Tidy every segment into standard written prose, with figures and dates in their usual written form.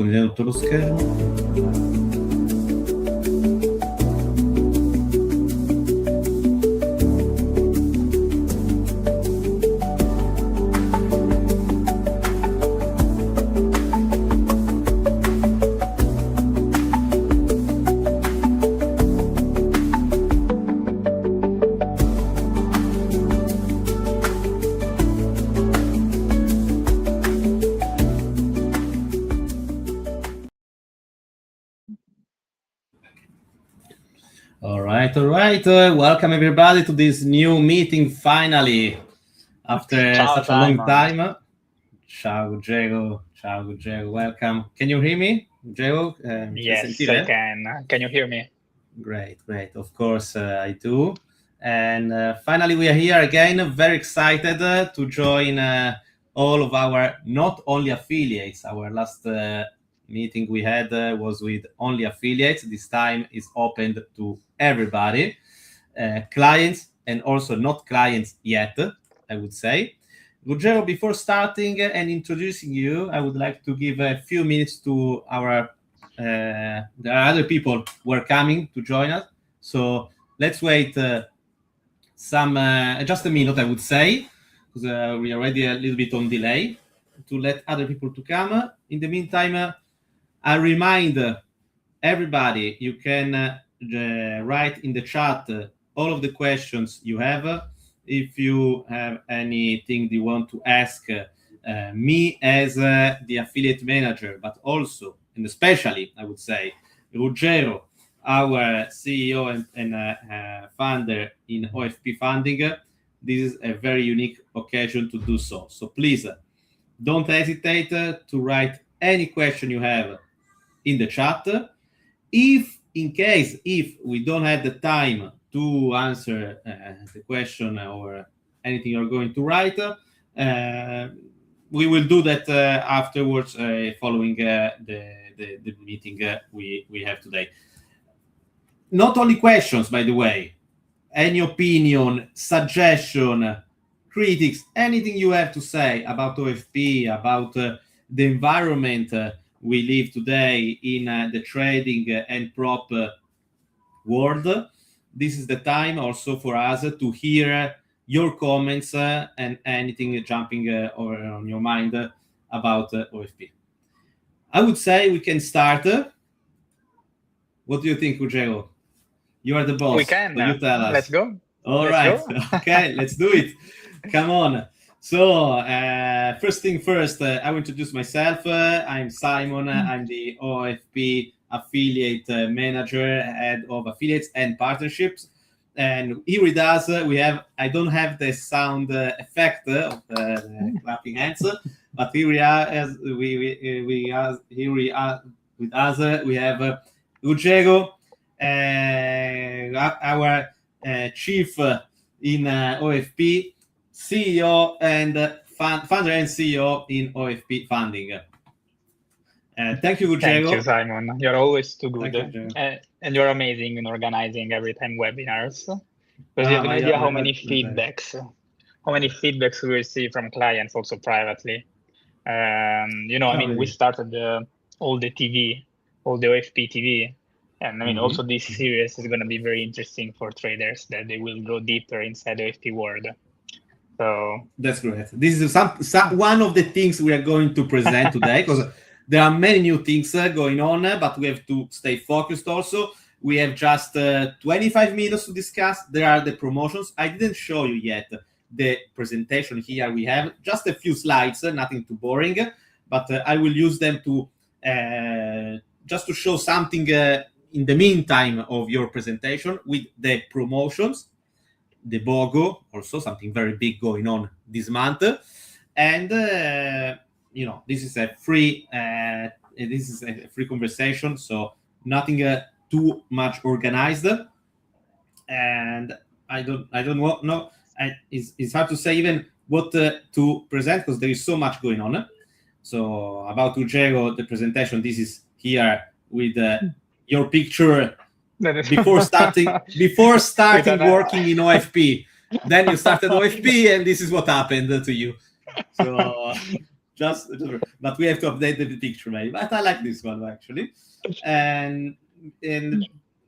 condividendo tutto lo schermo. All right. Welcome everybody to this new meeting finally after such a long time. Ciao Ruggero. Welcome. Can you hear me, Ruggero? Yes, I can. Can you hear me? Great. Of course, I do. And finally, we are here again. Very excited to join all of our not only affiliates. Our last meeting we had was with only affiliates. This time is opened to everybody, clients and also not clients yet, I would say. Ruggero, before starting and introducing you, I would like to give a few minutes to our there are other people who are coming to join us. So let's wait just a minute, I would say, because we are already a little bit on delay, to let other people to come. In the meantime, I remind everybody you can write in the chat all of the questions you have. If you have anything you want to ask me as the affiliate manager, but also and especially, I would say, Ruggero, our CEO and founder in OFP Funding, this is a very unique occasion to do so. So please don't hesitate to write any question you have in the chat. If we don't have the time to answer the question or anything you're going to write, we will do that afterwards, following the meeting we have today. Not only questions, by the way, any opinion, suggestion, critics, anything you have to say about OFP, about the environment we live today in the trading and prop world. This is the time also for us to hear your comments and anything jumping on your mind about OFP. I would say we can start. What do you think, Ruggero? You are the boss. We can. So you tell us. Let's go. All right. Okay, let's do it. Come on. So, first thing first, I will introduce myself. I'm Simon. I'm the OFP affiliate manager, head of affiliates and partnerships. And here with us, I don't have the sound effect of clapping hands, but here we are. Here we are with us. We have Ruggero, our chief in OFP, CEO and founder and CEO in OFP Funding. Thank you, Ruggero. Thank you, Simon. You're always too good. And you're amazing in organizing every time webinars. Because you have an idea how many feedbacks we receive from clients, also privately. We started all the OFP TV. And also this series is going to be very interesting for traders, that they will go deeper inside the OFP world. So that's great. This is one of the things we are going to present today, because there are many new things going on, but we have to stay focused also. We have just 25 minutes to discuss. There are the promotions. I didn't show you yet the presentation here. We have just a few slides, nothing too boring, but I will use them to just to show something in the meantime of your presentation with the promotions, the BOGO, also something very big going on this month. And, this is a free conversation, so nothing too much organized. And I don't know. It's hard to say even what to present, because there is so much going on. So about Ruggero, the presentation, this is here with your picture before starting working in OFP. Then you started OFP, and this is what happened to you. So but we have to update the picture maybe. But I like this one actually, and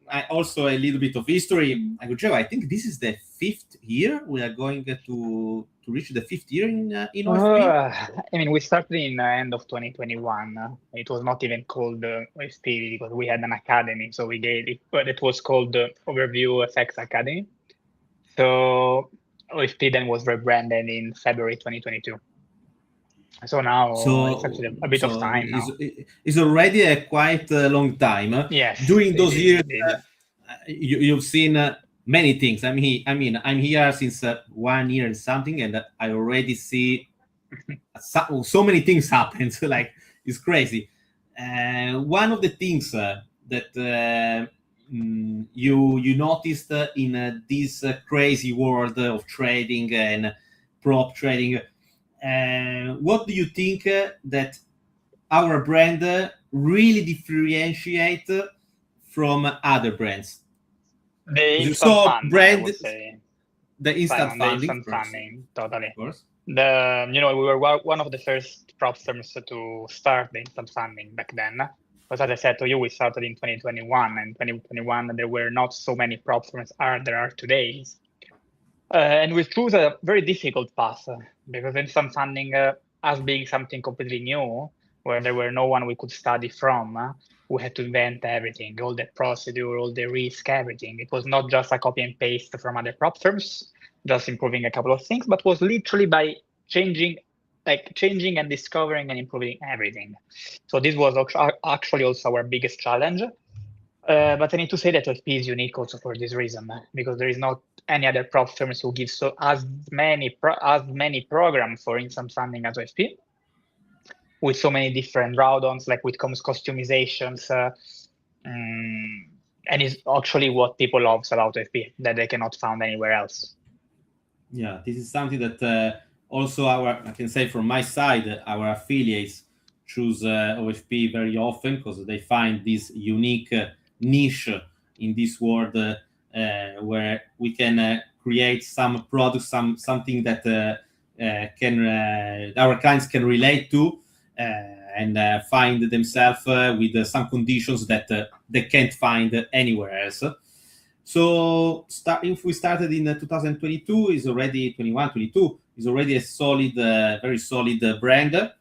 I also a little bit of history. I think this is the 5th year we are going to reach the 5th year in OFP. We started in the end of 2021. It was not even called OFP because we had an academy, so we gave it, but it was called the Overview FX Academy. So OFP then was rebranded in February 2022. So now it's actually a bit of time now. It's already a quite long time. Yes. During those years, you've seen many things. I'm here since 1 year and something, and I already see so many things happen. So, like, it's crazy. One of the things that you noticed in this crazy world of trading and prop trading, what do you think that our brand really differentiate from other brands? The instant funding, brand, I would say. The instant funding. The instant funding, totally. Of course. We were one of the first prop firms to start the instant funding back then. But as I said to you, we started in 2021, and 2021 there were not so many prop firms there are today. And we chose a very difficult path because instant funding, as being something completely new, where there were no one we could study from, we had to invent everything, all the procedure, all the risk, everything. It was not just a copy and paste from other prop firms, just improving a couple of things, but was literally by changing and discovering and improving everything. So this was actually also our biggest challenge. But I need to say that OFP is unique also for this reason, because there is not any other prop firms who give as many programs for instant funding as OFP, with so many different drawdowns, like with customizations, and it's actually what people love about OFP, that they cannot find anywhere else. Yeah, this is something that also I can say from my side, our affiliates choose OFP very often because they find this unique niche in this world where we can create some products, something that our clients can relate to and find themselves with some conditions that they can't find anywhere else. So if we started in 2022, is already 21, 22, is already a solid, very solid brand,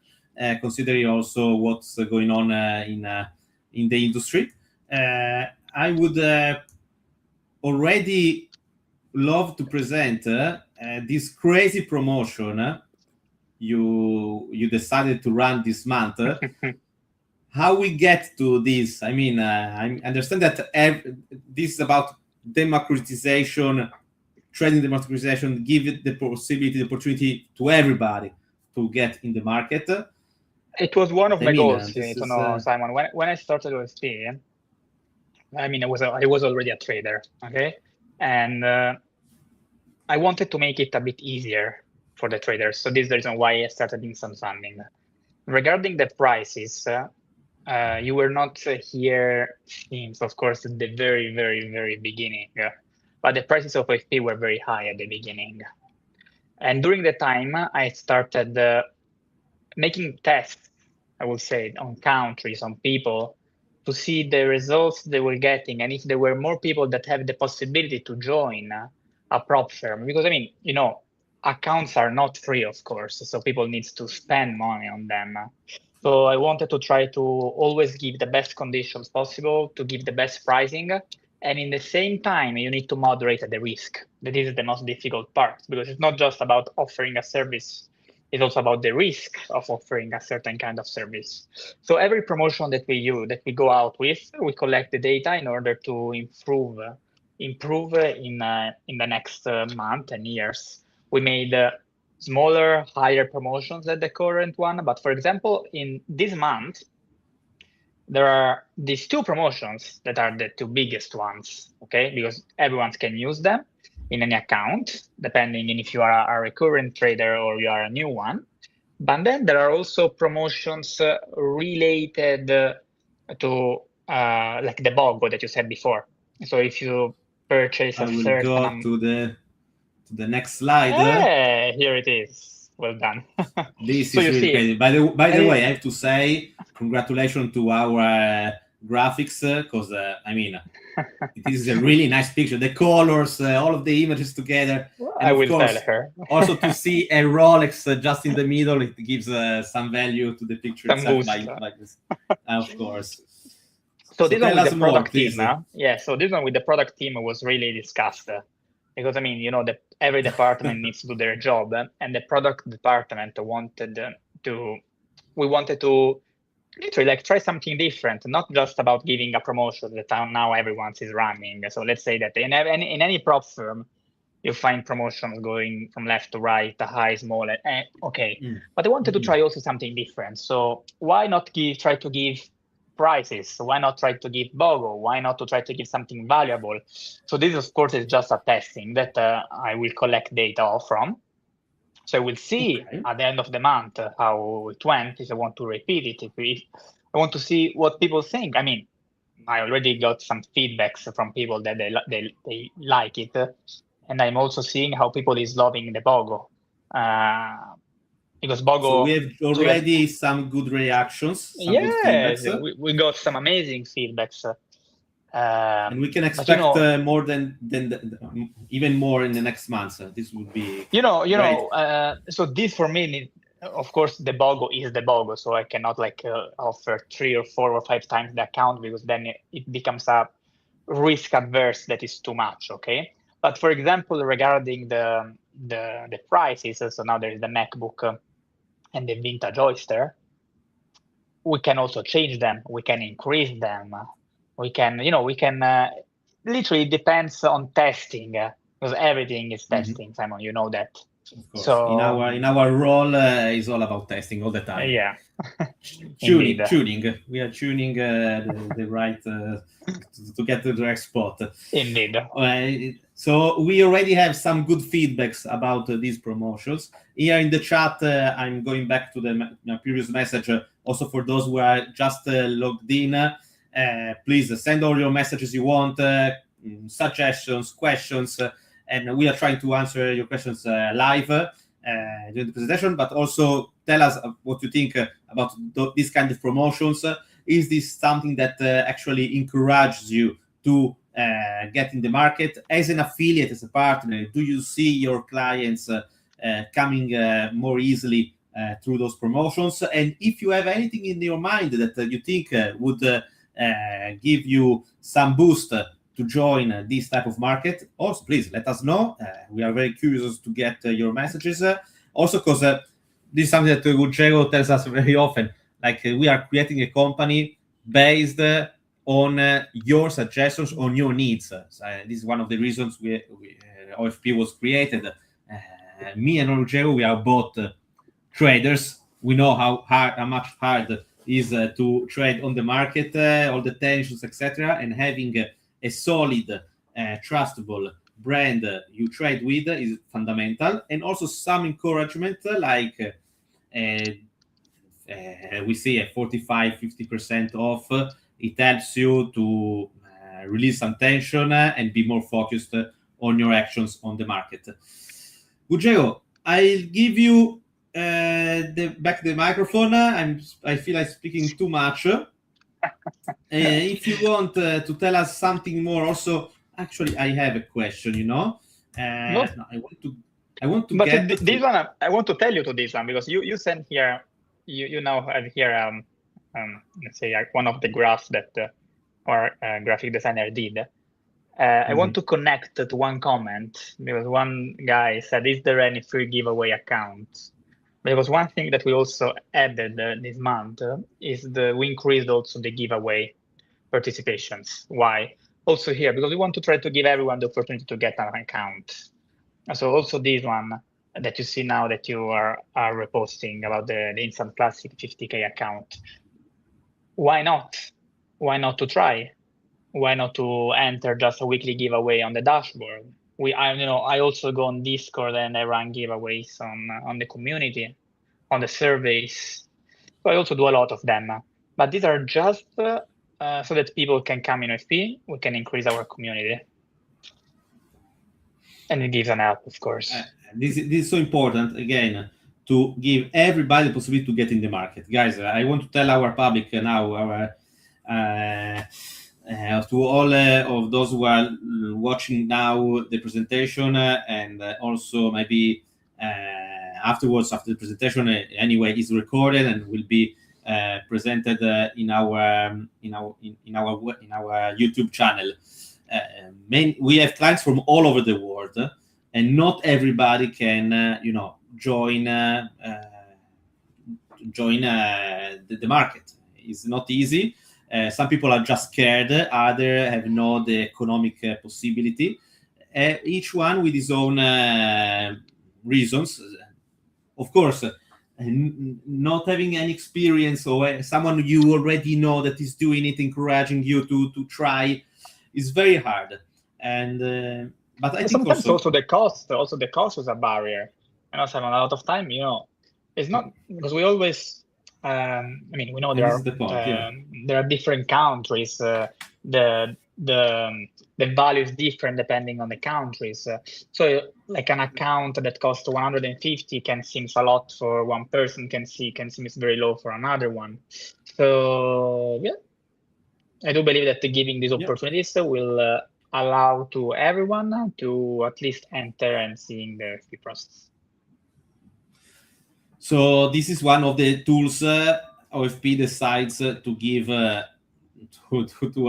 considering also what's going on in the industry. I would already love to present this crazy promotion you decided to run this month. How we get to this? I mean, I understand that this is about democratization, trading democratization, give it the possibility, the opportunity to everybody to get in the market. It was one of my goals, you need to know, Simon. When I started OFP, I was already a trader, okay? And I wanted to make it a bit easier for the traders. So this is the reason why I started instant funding. Regarding the prices, you were not here since, of course, at the very, very, very beginning. But the prices of OFP were very high at the beginning. And during the time, I started making tests, I would say, on countries, on people, to see the results they were getting, and if there were more people that have the possibility to join a prop firm. Because, accounts are not free, of course, so people need to spend money on them. So I wanted to try to always give the best conditions possible, to give the best pricing, and in the same time, you need to moderate the risk. That is the most difficult part, because it's not just about offering a service, it's also about the risk of offering a certain kind of service. So every promotion that we go out with, we collect the data in order to improve in the next month and years. We made smaller, higher promotions than the current one. But for example, in this month, there are these two promotions that are the two biggest ones, okay? Because everyone can use them in any account, depending on if you are a recurrent trader or you are a new one. But then there are also promotions related to like the BOGO that you said before. So if you purchase I will go to the next slide. Hey, here it is. well done. This So is you really see, crazy. By the way, I have to say congratulations to our graphics, because I mean, this is a really nice picture. The colors, all of the images together, and I of will course, tell her. also to see a Rolex just in the middle, it gives some value to the picture Some itself. boost. Like this, of course. So this one tell with us the more, product please. team, yeah. So this one with the product team was really discussed, because I mean, you know, that every department needs to do their job, and the product department wanted we wanted to literally like try something different, not just about giving a promotion that now everyone is running. So let's say that in any prop firm, you find promotions going from left to right, high, small, okay. But I wanted to try also something different. So why not try to give prizes? Why not try to give BOGO? Why not to try to give something valuable? So this, of course, is just a testing that I will collect data from. So we'll see at the end of the month how it went, if I want to repeat it, if I want to see what people think. I mean, I already got some feedbacks from people that they like it. And I'm also seeing how people is loving the BOGO. Because BOGO... So we have already some good reactions, some good feedbacks. We got some amazing feedbacks. And we can expect more than even more in the next months. This would be so this for me, of course, the BOGO is the BOGO, so I cannot like offer 3 or 4 or 5 times the account, because then it becomes a risk adverse that is too much. Okay, but for example, regarding the prices, so now there is the MacBook and the vintage Oyster, we can also change them, we can increase them. We can, literally, it depends on testing, because everything is testing, Simon, you know that. Of course. So in our role is all about testing all the time. Yeah. tuning. We are tuning the right to get to the right spot. Indeed. So we already have some good feedbacks about these promotions. Here in the chat, I'm going back to my previous message. Also for those who are just logged in, please send all your messages you want, suggestions, questions, and we are trying to answer your questions live during the presentation, but also tell us what you think about this kind of promotions. Is this something that actually encourages you to get in the market? As an affiliate, as a partner, do you see your clients coming more easily through those promotions? And if you have anything in your mind that you think would give you some boost to join this type of market, also please let us know. We are very curious to get your messages. Also, because this is something that Ruggero tells us very often. Like we are creating a company based on your suggestions, on your needs. So, this is one of the reasons OFP was created. Me and Ruggero, we are both traders. We know how much hard is to trade on the market, all the tensions, etc. And having a solid, trustable brand you trade with is fundamental. And also some encouragement, like we see a 45-50% off. It helps you to release some tension and be more focused on your actions on the market. Ruggero, I'll give you back the microphone. I feel I'm speaking too much. If you want to tell us something more, also, actually, I have a question. I want to but get this one. I want to tell you to this one, because you sent here. You now have here let's say one of the graphs that our graphic designer did. I want to connect to one comment, because one guy said, "Is there any free giveaway account?" Because one thing that we also added this month is we increased also the giveaway participations. Why? Also here, because we want to try to give everyone the opportunity to get an account. So also this one that you see now that you are reposting about the Instant Classic 50K account. Why not? Why not to try? Why not to enter just a weekly giveaway on the dashboard? I also go on Discord and I run giveaways on the community, on the surveys. So I also do a lot of them, but these are just so that people can come in OFP. We can increase our community, and it gives an help, of course. This is so important. Again, to give everybody the possibility to get in the market. Guys, I want to tell our public now, to all of those who are watching now the presentation, and also maybe afterwards, after the presentation, anyway, is recorded and will be presented in our YouTube channel. We have clients from all over the world, and not everybody can join the market. It's not easy. Some people are just scared, others have no the economic possibility. Each one with his own reasons. Of course, not having any experience or someone you already know that is doing it, encouraging you to try, is very hard. And but I think sometimes also the cost is a barrier. And also, a lot of time, it's not because we always. We know there are different countries. The value is different depending on the countries. So like an account that costs 150 can seem a lot for one person, can seem very low for another one. So yeah, I do believe that giving these opportunities will allow to everyone to at least enter and seeing the fee process. So this is one of the tools OFP decides to give to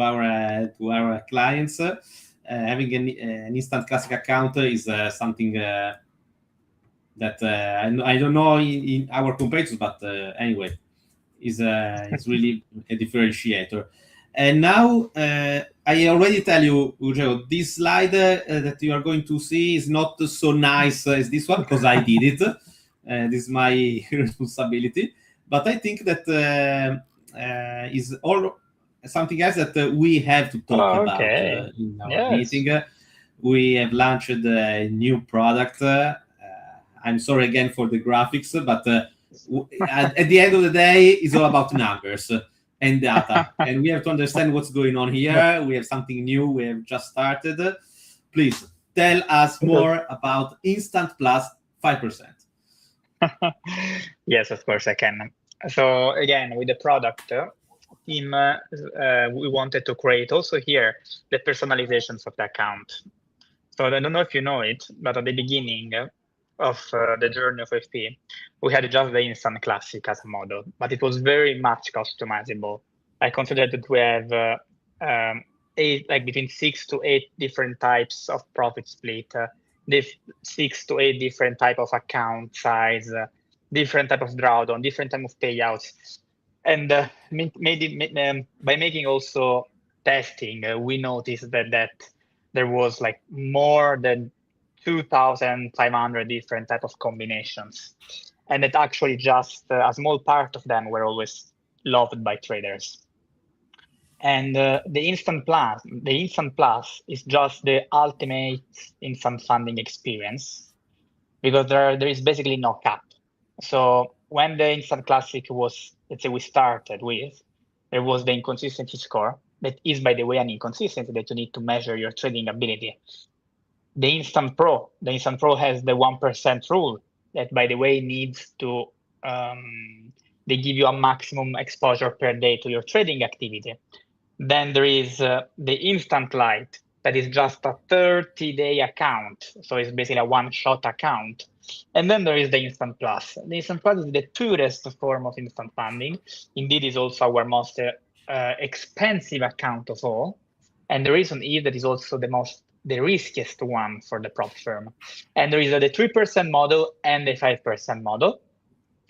our clients. Having an instant classic account is something that I don't know in our competitors, but anyway, is really a differentiator. And now I already tell you, Ruggero, this slide that you are going to see is not so nice as this one because I did it. This is my responsibility. But I think that is all something else that we have to talk about in our meeting. We have launched a new product. I'm sorry again for the graphics, but at the end of the day, it's all about numbers and data. And we have to understand what's going on here. We have something new. We have just started. Please tell us more about Instant Plus 5%. Yes, of course I can. So again, with the product team, we wanted to create also here the personalizations of the account. So I don't know if you know it, but at the beginning of the journey of OFP, we had just the Instant Classic as a model, but it was very much customizable. I considered that we have between 6 to 8 different types of profit split, 6 to 8 different type of account size, different type of drawdown, different type of payouts. And by making also testing, we noticed that there was like more than 2,500 different type of combinations. And that actually just a small part of them were always loved by traders. And the Instant Plus is just the ultimate instant funding experience because there is basically no cap. So when the Instant Classic was, let's say we started with, there was the inconsistency score that is, by the way, an inconsistency that you need to measure your trading ability. The Instant Pro has the 1% rule that, by the way, needs to, they give you a maximum exposure per day to your trading activity. Then there is the Instant Lite that is just a 30-day account. So it's basically a one-shot account. And then there is the Instant Plus. The Instant Plus is the purest form of instant funding. Indeed, is also our most expensive account of all. And the reason is that is also the riskiest one for the prop firm. And there is the 3% model and the 5% model.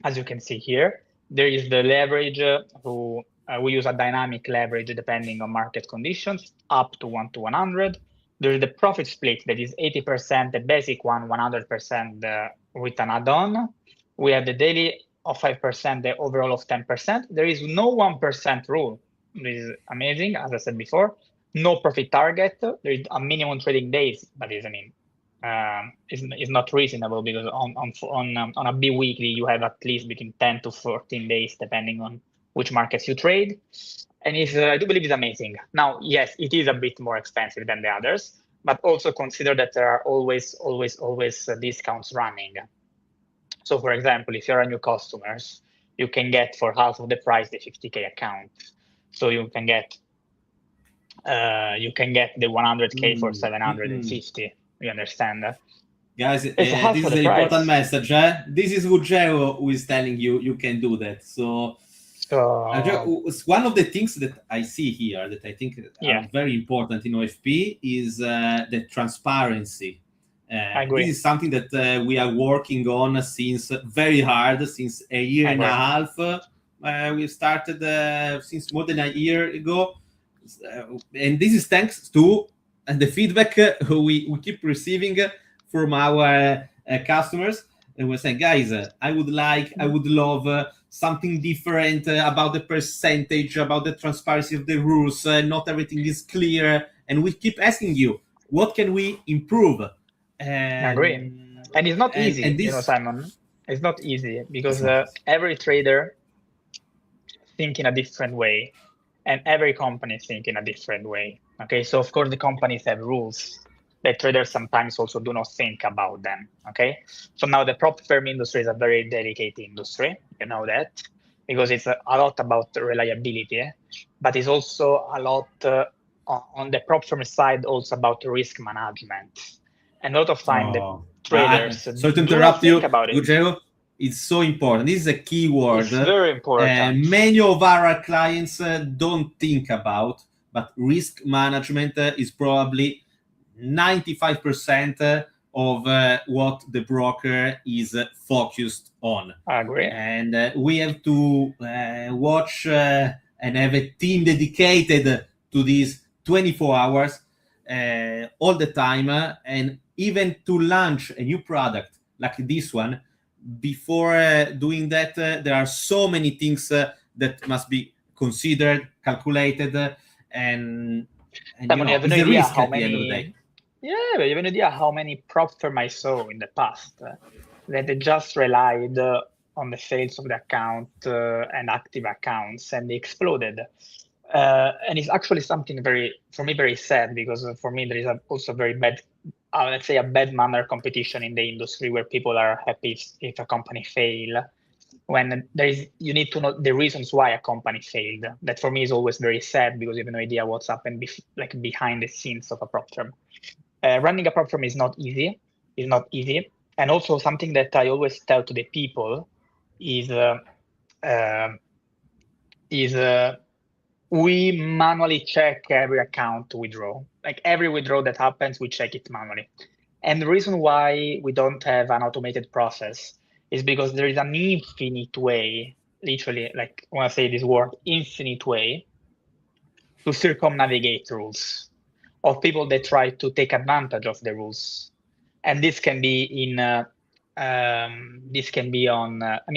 As you can see here, there is the leverage we use a dynamic leverage depending on market conditions, up to 1-to-100. There's the profit split that is 80% the basic one, 100% with an add-on. We have the daily of 5%, the overall of 10%. There is no 1% rule. This is amazing, as I said before. No profit target. There is a minimum trading days, but is not reasonable because on a bi-weekly you have at least between 10 to 14 days depending on which markets you trade, and I do believe it's amazing. Now, yes, it is a bit more expensive than the others, but also consider that there are always discounts running. So for example, if you're a new customer, you can get for half of the price the 50K account. So you can get the 100K for 750. You understand? Guys, this half is of an the price. important message. This is Ruggero who is telling you you can do that. So one of the things that I see here that I think are very important in OFP is the transparency. This is something that we are working on since very hard, since a year and a half. We started since more than a year ago. And this is thanks to the feedback we keep receiving from our customers. And we're saying, guys, I would love something different about the percentage, about the transparency of the rules. Not everything is clear. And we keep asking you, what can we improve? I agree. And it's not easy, Simon. It's not easy because every trader thinks in a different way. And every company thinks in a different way. Okay, so of course the companies have rules that traders sometimes also do not think about them. Okay, so now the prop firm industry is a very delicate industry, you know that, because it's a lot about reliability, but it's also a lot on the prop firm side also about risk management. And a lot of time the traders so to interrupt do not think about it. Ruggero, it's so important. This is a key word. It's very important. Many of our clients don't think about, but risk management is probably 95% of what the broker is focused on. I agree. And we have to watch and have a team dedicated to these 24 hours all the time. And even to launch a new product like this one, before doing that, there are so many things that must be considered, calculated, and you have no idea how many. Yeah, but you have no idea how many prop firms I saw in the past that they just relied on the sales of the account and active accounts, and they exploded. And it's actually something for me very sad, because for me there is also very bad, let's say, a bad manner competition in the industry where people are happy if a company fail, when you need to know the reasons why a company failed. That for me is always very sad, because you have no idea what's happened behind the scenes of a prop firm. Running a prop firm is not easy. It's not easy. And also something that I always tell to the people is we manually check every account to withdraw. Like every withdrawal that happens, we check it manually. And the reason why we don't have an automated process is because there is an infinite way, literally, like when I say this word, infinite way, to circumnavigate rules, of people that try to take advantage of the rules. And this can be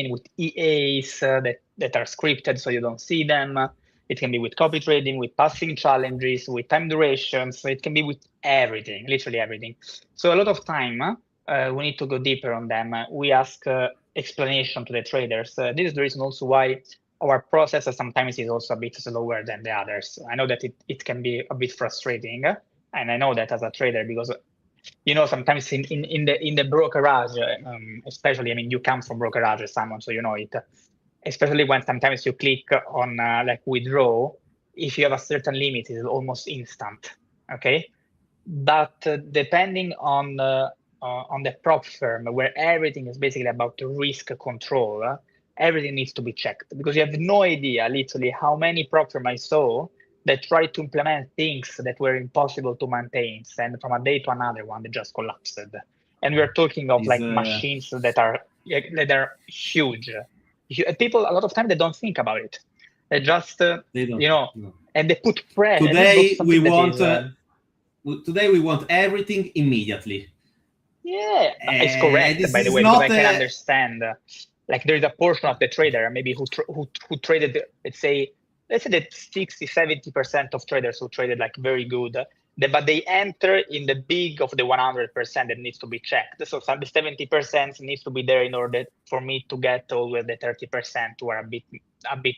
with EAs that are scripted so you don't see them. It can be with copy trading, with passing challenges, with time durations. So it can be with everything, literally everything. So a lot of time, we need to go deeper on them. We ask explanation to the traders. This is the reason also why our process sometimes is also a bit slower than the others. I know that it can be a bit frustrating, and I know that as a trader, because sometimes in the brokerage, especially, you come from brokerage, Simon, so you know it. Especially when sometimes you click on like withdraw, if you have a certain limit, it's almost instant. Okay, but depending on the prop firm, where everything is basically about risk control, everything needs to be checked, because you have no idea literally how many prop firms I saw that tried to implement things that were impossible to maintain, and from a day to another one, they just collapsed. And we're talking of machines that are huge. People, a lot of time, they don't think about it. They just, they don't, and they put pressure. Today we want everything immediately. Yeah, it's correct, by the way, because I can understand. Like there is a portion of the trader maybe who traded, let's say that 60-70% of traders who traded like very good, but they enter in the big of the 100% that needs to be checked. So the 70% needs to be there in order for me to get always the 30% who are a bit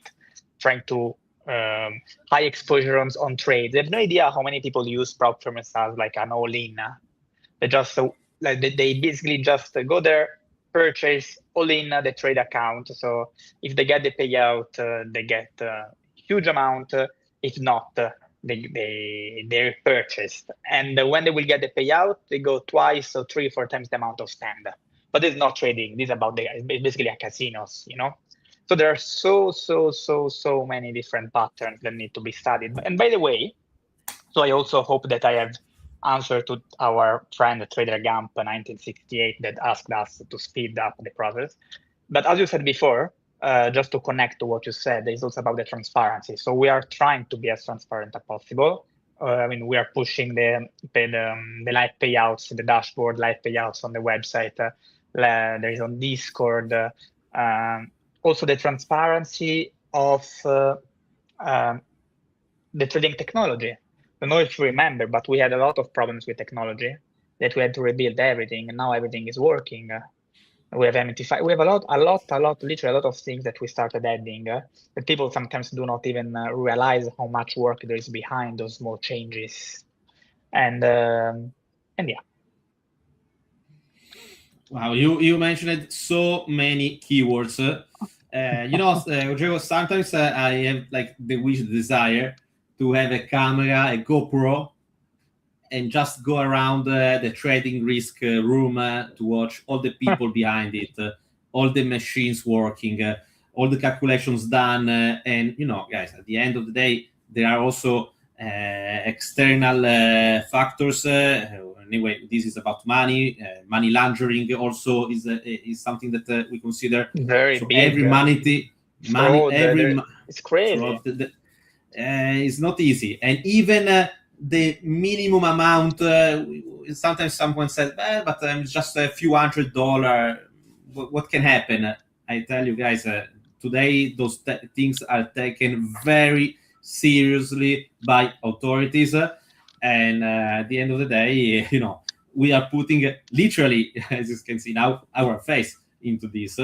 trying to high exposure on trades. They have no idea how many people use prop firms as like an all-in. They just they basically just go there, purchase all in the trade account. So if they get the payout, they get a huge amount. If not, they're purchased. And when they will get the payout, they go twice or 3 or 4 times the amount of spend. But it's not trading. This is about it's basically a casinos, So there are so many different patterns that need to be studied. And by the way, so I also hope that I have answered to our friend Trader Gump 1968 that asked us to speed up the process. But as you said before, just to connect to what you said, it's also about the transparency. So we are trying to be as transparent as possible. We are pushing the live payouts, the dashboard live payouts on the website. There is on Discord. Also the transparency of the trading technology. I don't know if you remember, but we had a lot of problems with technology that we had to rebuild everything, and now everything is working. We have MT5. We have literally a lot of things that we started adding that people sometimes do not even realize how much work there is behind those small changes. And yeah. Wow, you mentioned so many keywords. Ruggero, sometimes I have like the desire to have a camera, a GoPro, and just go around the trading risk room to watch all the people behind it, all the machines working, all the calculations done. And, guys, at the end of the day, there are also external factors. Anyway, this is about money. Money laundering also is something that we consider. Very so big. Every money, it's crazy. It's not easy. And even the minimum amount, sometimes someone says, but just a few $100. What can happen? I tell you guys, today those things are taken very seriously by authorities. And at the end of the day, we are putting literally, as you can see now, our face into this.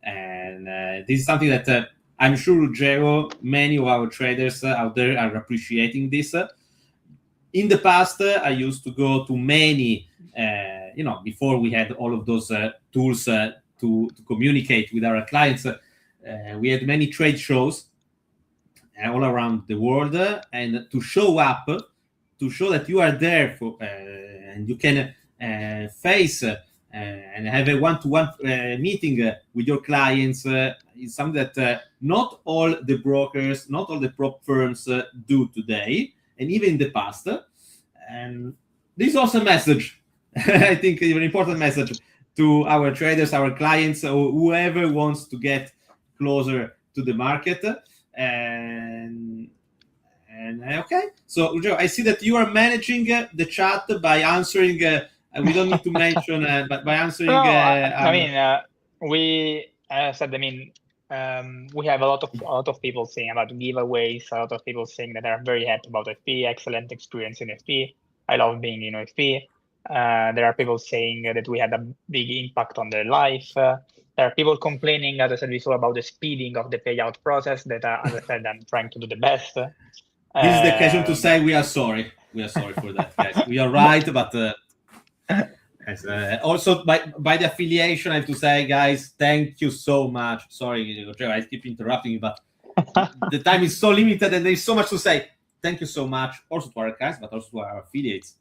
And this is something that I'm sure, Ruggero, many of our traders out there are appreciating this. In the past, I used to go to many, before we had all of those tools to communicate with our clients, we had many trade shows all around the world, and to show up, to show that you are there for, and you can face and have a one-to-one meeting with your clients is something that not all the brokers, not all the prop firms do today, and even in the past. And this is also a message, I think, an important message to our traders, our clients, or whoever wants to get closer to the market. And okay, so Ruggero, I see that you are managing the chat by answering. We don't need to mention, but by answering. We said. We have a lot of people saying about giveaways. A lot of people saying that they're very happy about FP, excellent experience in FP. I love being in FP. There are people saying that we had a big impact on their life. There are people complaining, as I said before, about the speeding of the payout process. That, as I said, I'm trying to do the best. This is the occasion to say we are sorry. We are sorry for that, guys. We are right, but also by the affiliation, I have to say, guys, thank you so much. Sorry, Ruggero, I keep interrupting you, but the time is so limited and there's so much to say. Thank you so much, also to our clients, but also to our affiliates,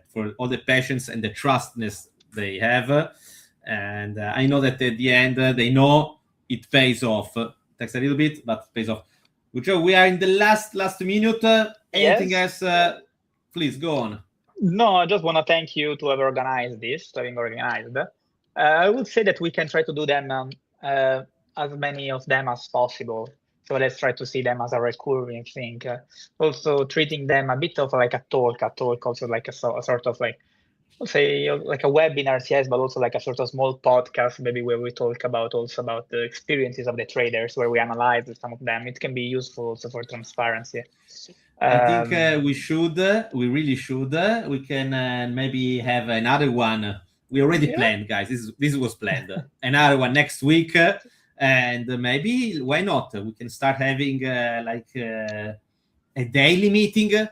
for all the patience and the trustness they have. And I know that at the end, they know it pays off. It takes a little bit, but it pays off. Ruggero, we are in the last minute. Anything else? Please go on. No, I just want to thank you to have organized this, having organized. I would say that we can try to do them, as many of them as possible. So let's try to see them as a recurring thing. Also treating them a bit of like a talk also like a sort of like, let's say like a webinar, yes, but also like a sort of small podcast, maybe where we talk about the experiences of the traders, where we analyze some of them. It can be useful also for transparency. I think we really should. We can maybe have another one. We already planned, guys. This was planned. Another one next week. And maybe, why not? We can start having a daily meeting,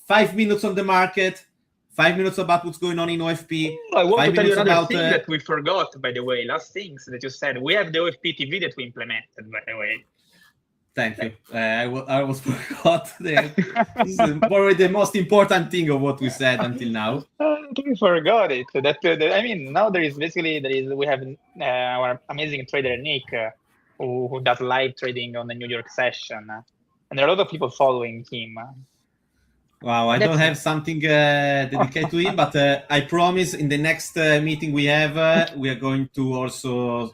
5 minutes on the market, 5 minutes about what's going on in OFP. I want to tell you another about, thing that we forgot, by the way. Last things that you said. We have the OFP TV that we implemented, by the way. Thank you. I was forgot. This is probably the most important thing of what we said until now. We forgot it. I mean, now we have our amazing trader Nick, who does live trading on the New York session, and there are a lot of people following him. Wow, I don't have something dedicated to him, but I promise in the next meeting we have, we are going to also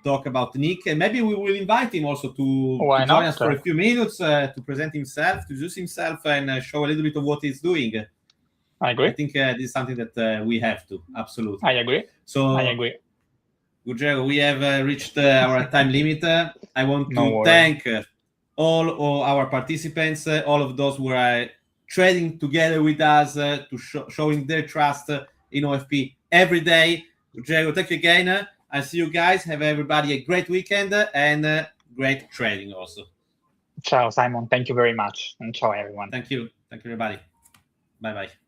talk about Nick, and maybe we will invite him also to join us for a few minutes to present himself, to introduce himself, and show a little bit of what he's doing. I agree. I think this is something that we have to, absolutely. I agree. So, I agree. Ruggero, we have reached our time limit. I want to thank all our participants, all of those who are trading together with us, to showing their trust in OFP every day. Ruggero, thank you again. I'll see you guys. Have everybody a great weekend and great trading also. Ciao, Simon. Thank you very much. And ciao, everyone. Thank you. Thank you, everybody. Bye-bye.